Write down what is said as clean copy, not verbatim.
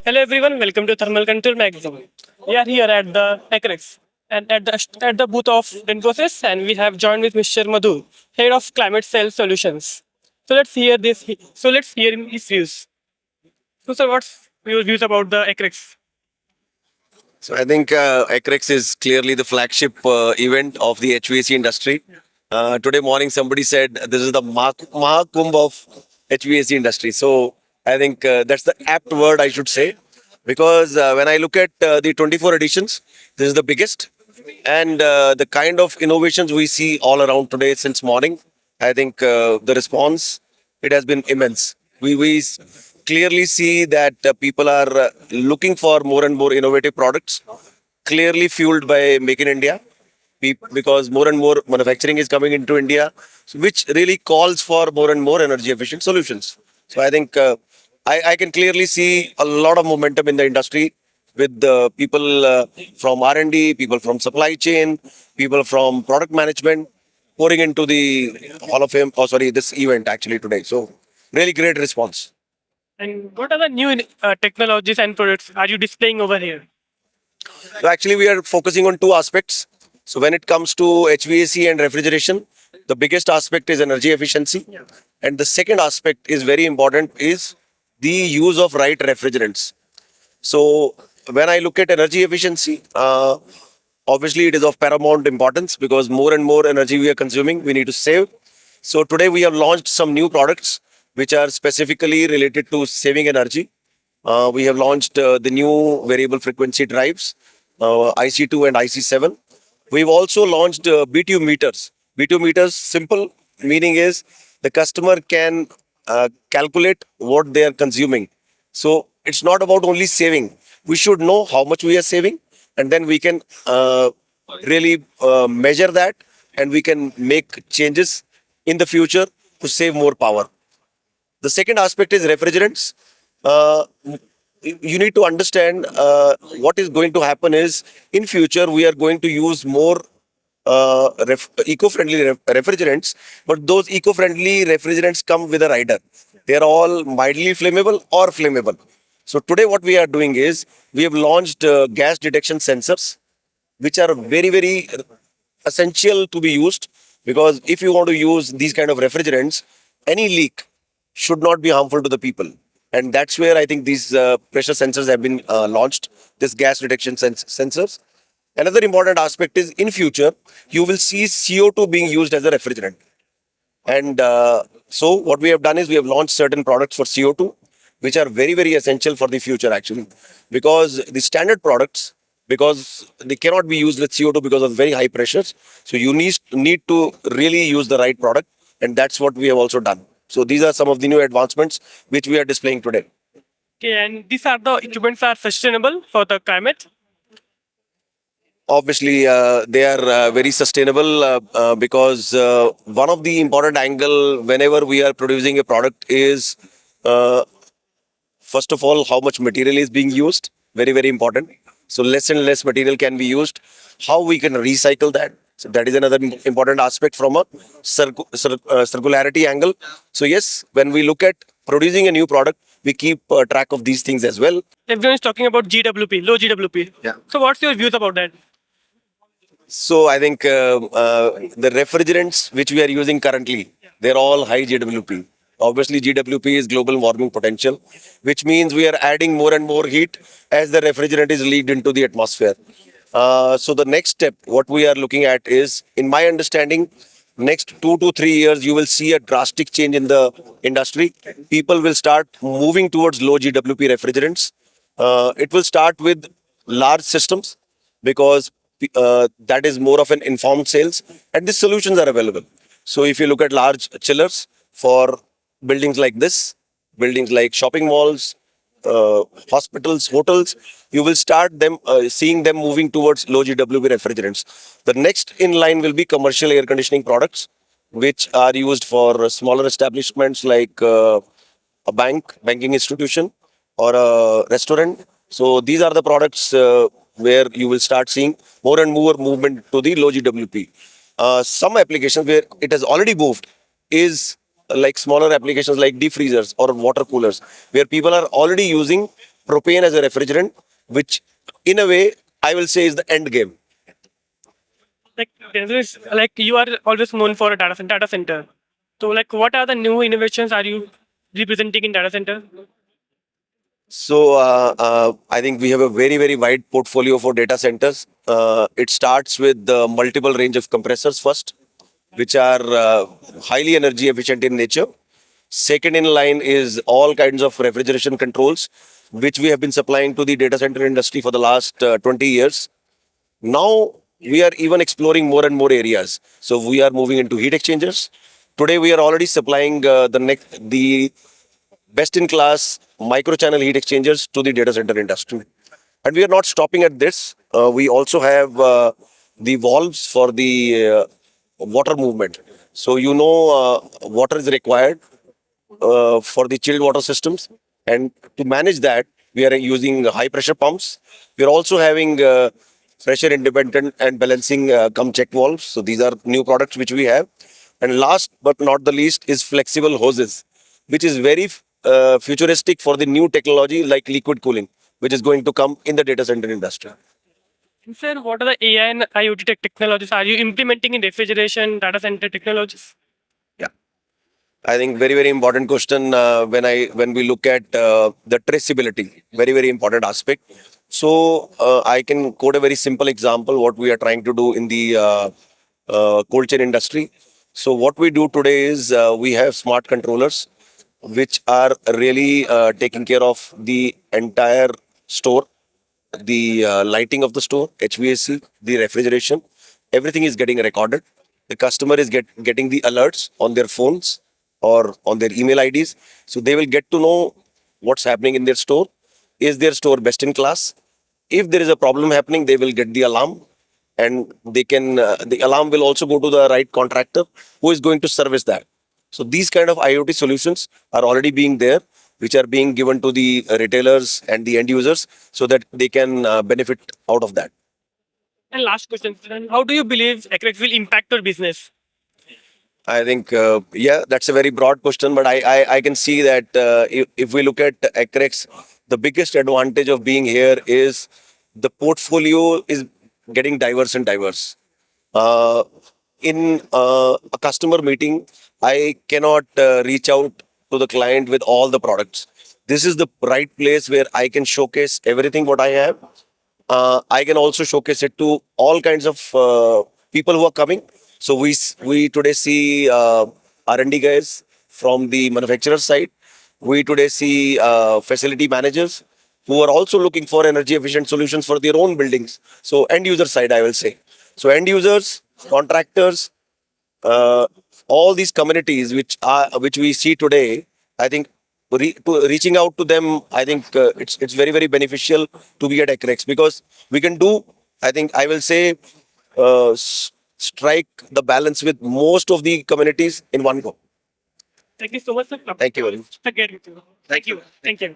Hello everyone, welcome to Thermal Control Magazine. We are here at the ECREX and at the booth of Infosys, and we have joined with Mr. Madhu, head of Climate Cell Solutions. So let's hear his views. So sir, what's your views about the ECREX? So I think ECREX is clearly the flagship event of the HVAC industry. Today morning, somebody said this is the Mahakumbh of HVAC industry. So I think that's the apt word I should say, because when I look at the 24 editions, this is the biggest, and the kind of innovations we see all around today since morning. I think the response, it has been immense. We clearly see that people are looking for more and more innovative products, clearly fueled by Make in India, because more and more manufacturing is coming into India, which really calls for more and more energy efficient solutions. So I think I can clearly see a lot of momentum in the industry with the people from R&D, people from supply chain, people from product management pouring into the Hall of Fame, this event actually today. So really great response. And what are the new technologies and products are you displaying over here? So actually, we are focusing on two aspects. So when it comes to HVAC and refrigeration, the biggest aspect is energy efficiency, and the second aspect is very important is the use of right refrigerants. So when I look at energy efficiency, obviously it is of paramount importance because more and more energy we are consuming, we need to save. So today we have launched some new products which are specifically related to saving energy. We have launched the new variable frequency drives, IC2 and IC7. We've also launched BTU meters. BTU meters, simple meaning is the customer can calculate what they are consuming. So it's not about only saving. We should know how much we are saving, and then we can really measure that, and we can make changes in the future to save more power. The second aspect is refrigerants. You need to understand what is going to happen is in future we are going to use more eco-friendly refrigerants, but those eco-friendly refrigerants come with a rider. They are all mildly flammable or flammable. So today what we are doing is we have launched gas detection sensors, which are very essential to be used, because if you want to use these kind of refrigerants, any leak should not be harmful to the people. And that's where I think these pressure sensors have been launched, this gas detection sensors. Another important aspect is in future, you will see CO2 being used as a refrigerant. And so what we have done is we have launched certain products for CO2, which are very essential for the future actually. Because the standard products, because they cannot be used with CO2 because of very high pressures. So you need to really use the right product. And that's what we have also done. So these are some of the new advancements which we are displaying today. Okay, and these are the equipments are sustainable for the climate. Obviously, they are very sustainable because one of the important angle whenever we are producing a product is uh, first of all how much material is being used. Very important. So less and less material can be used. How we can recycle that. So that is another important aspect from a circularity angle. So yes, when we look at producing a new product, we keep track of these things as well. Everyone is talking about GWP, low GWP. Yeah. So what's your views about that? So I think the refrigerants which we are using currently, they're all high GWP. Obviously, GWP is global warming potential, which means we are adding more and more heat as the refrigerant is leaked into the atmosphere. So the next step, what we are looking at is, in my understanding, next 2 to 3 years, you will see a drastic change in the industry. People will start moving towards low GWP refrigerants. It will start with large systems because that is more of an informed sales, and these solutions are available. So if you look at large chillers for buildings like this, buildings like shopping malls, hospitals, hotels, you will start them seeing them moving towards low GWP refrigerants. The next in line will be commercial air conditioning products, which are used for smaller establishments like a banking institution, or a restaurant. So these are the products where you will start seeing more and more movement to the low GWP. Some applications where it has already moved is like smaller applications like deep freezers or water coolers, where people are already using propane as a refrigerant, which in a way I will say is the end game. Like there is like you are always known for a data center. So like what are the new innovations are you representing in data center? So I think we have a very wide portfolio for data centers. It starts with the multiple range of compressors first, which are highly energy efficient in nature. Second in line is all kinds of refrigeration controls, which we have been supplying to the data center industry for the last 20 years. Now we are even exploring more and more areas. So we are moving into heat exchangers. Today we are already supplying the best in class micro channel heat exchangers to the data center industry. And we are not stopping at this. We also have the valves for the water movement. So water is required for the chilled water systems, and to manage that we are using high pressure pumps. We are also having pressure independent and balancing cum check valves. So these are new products which we have. And last but not the least is flexible hoses, which is very futuristic for the new technology like liquid cooling, which is going to come in the data center industry. And sir, what are the AI and IoT technologies are you implementing in refrigeration data center technologies? Yeah, I think very important question when we look at the traceability, very important aspect. So I can quote a very simple example what we are trying to do in the cold chain industry. So what we do today is we have smart controllers which are really taking care of the entire store, the lighting of the store, HVAC, the refrigeration, everything is getting recorded. The customer is getting the alerts on their phones or on their email IDs. So they will get to know what's happening in their store. Is their store best in class? If there is a problem happening, they will get the alarm, and the alarm will also go to the right contractor who is going to service that. So these kind of IoT solutions are already being there, which are being given to the retailers and the end users so that they can benefit out of that. And last question, sir, how do you believe Acrex will impact your business? I think, yeah, that's a very broad question, but I can see that if we look at Acrex, the biggest advantage of being here is the portfolio is getting diverse and diverse. Uh, in a customer meeting, I cannot reach out to the client with all the products. This is the right place where I can showcase everything what I have. I can also showcase it to all kinds of people who are coming. So we today see R&D guys from the manufacturer side. We today see facility managers who are also looking for energy efficient solutions for their own buildings. So end user side, I will say. So end users, contractors, uh, all these communities which we see today, I think reaching out to them, I think it's very beneficial to be at Acrex because we can do. I think I will say strike the balance with most of the communities in one go. Thank you so much, sir. Thank you very much. Thank you. Thank you.